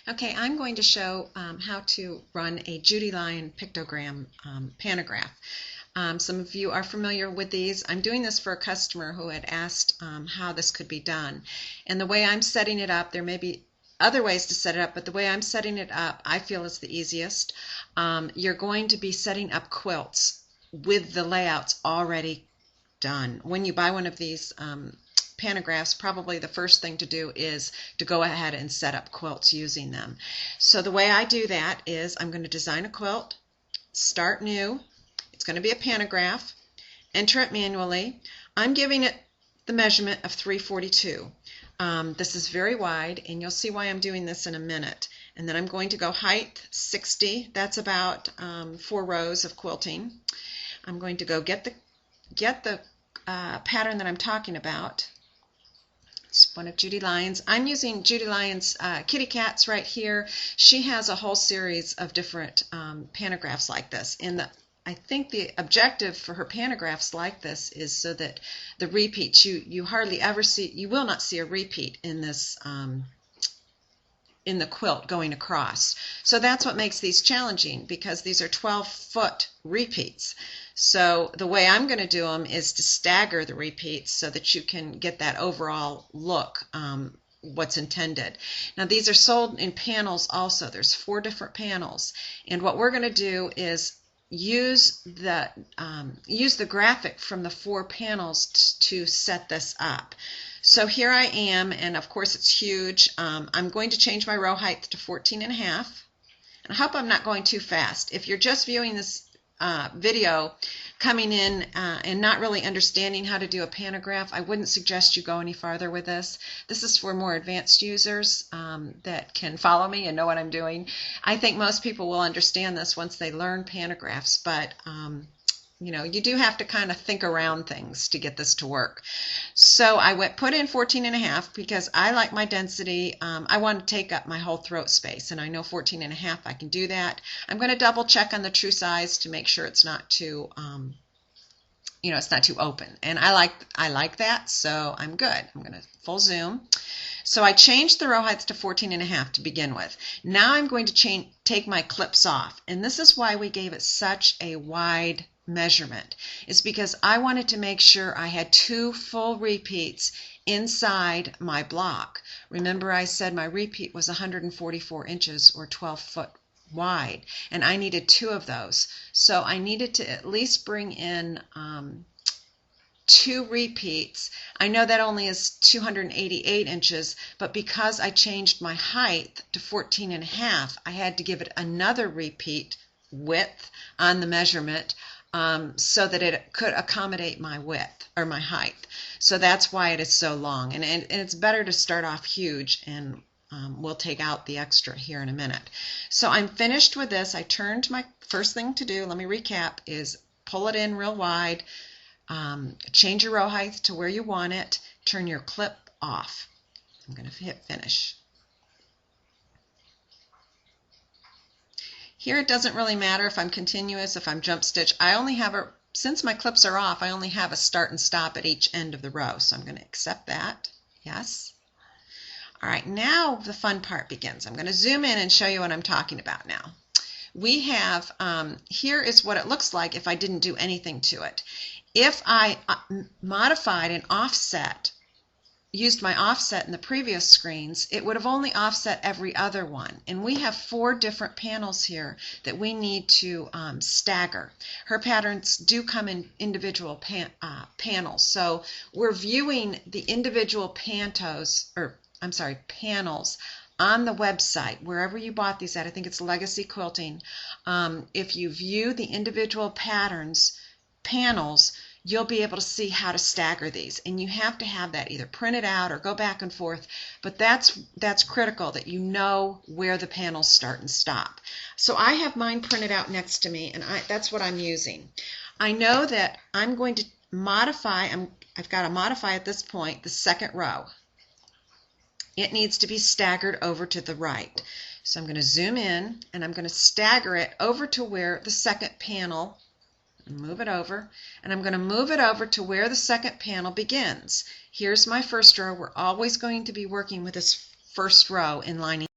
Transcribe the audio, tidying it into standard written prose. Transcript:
Okay, I'm going to show how to run a Judy Lion pictogram pantograph. Some of you are familiar with these. I'm doing this for a customer who had asked how this could be done. And the way I'm setting it up, there may be other ways to set it up, but the way I'm setting it up, I feel is the easiest. You're going to be setting up quilts with the layouts already done. When you buy one of these pantographs, probably the first thing to do is to go ahead and set up quilts using them. So the way I do that is I'm going to design a quilt, start new. It's going to be a pantograph, enter it manually. I'm giving it the measurement of 342. This is very wide, and you'll see why I'm doing this in a minute. And then I'm going to go height 60. That's about 4 rows of quilting. I'm going to go get the pattern that I'm talking about. It's one of Judy Lion's. I'm using Judy Lion's kitty cats right here. She has a whole series of different pantographs like this. And I think the objective for her pantographs like this is so that the repeats, you hardly ever see, you will not see a repeat in this in the quilt going across. So that's what makes these challenging, because these are 12-foot repeats. So the way I'm going to do them is to stagger the repeats so that you can get that overall look, what's intended. Now these are sold in panels also. There's 4 different panels, and what we're going to do is use the graphic from the 4 panels to set this up. So here I am, and of course it's huge. I'm going to change my row height to 14.5. And I hope I'm not going too fast. If you're just viewing this video coming in and not really understanding how to do a pantograph, I wouldn't suggest you go any farther with this. This is for more advanced users that can follow me and know what I'm doing. I think most people will understand this once they learn pantographs, but you know, you do have to kind of think around things to get this to work. So I put in 14.5 because I like my density. I want to take up my whole throat space, and I know 14.5 I can do that. I'm going to double check on the true size to make sure it's not too, you know, it's not too open. And I like that, so I'm good. I'm going to full zoom. So I changed the row heights to 14.5 to begin with. Now I'm going to take my clips off, and this is why we gave it such a wide measurement. It's because I wanted to make sure I had 2 full repeats inside my block. Remember, I said my repeat was 144 inches or 12 foot wide, and I needed 2 of those. So I needed to at least bring in 2 repeats. I know that only is 288 inches, but because I changed my height to 14.5, I had to give it another repeat width on the measurement so that it could accommodate my width or my height. So that's why it is so long. And it's better to start off huge, and we'll take out the extra here in a minute. So I'm finished with this. I turned my first thing to do, let me recap, is pull it in real wide, change your row height to where you want it, turn your clip off. I'm going to hit finish. Here it doesn't really matter if I'm continuous, if I'm jump stitch. I only have since my clips are off, I only have a start and stop at each end of the row. So I'm going to accept that. Yes. All right, now the fun part begins. I'm going to zoom in and show you what I'm talking about now. We have, here is what it looks like if I didn't do anything to it. If I modified an offset, used my offset in the previous screens, it would have only offset every other one. And we have 4 different panels here that we need to stagger. Her patterns do come in individual panels. So we're viewing the individual panels on the website, wherever you bought these at. I think it's Legacy Quilting. If you view the individual panels, you'll be able to see how to stagger these, and you have to have that either printed out or go back and forth, but that's critical that you know where the panels start and stop. So I have mine printed out next to me, and that's what I'm using. I know that I'm going to modify, I've got to modify at this point the second row. It needs to be staggered over to the right. So I'm going to zoom in, and I'm going to stagger it over to where the second panel, move it over, and I'm going to move it over to where the second panel begins. Here's my first row. We're always going to be working with this first row in lining.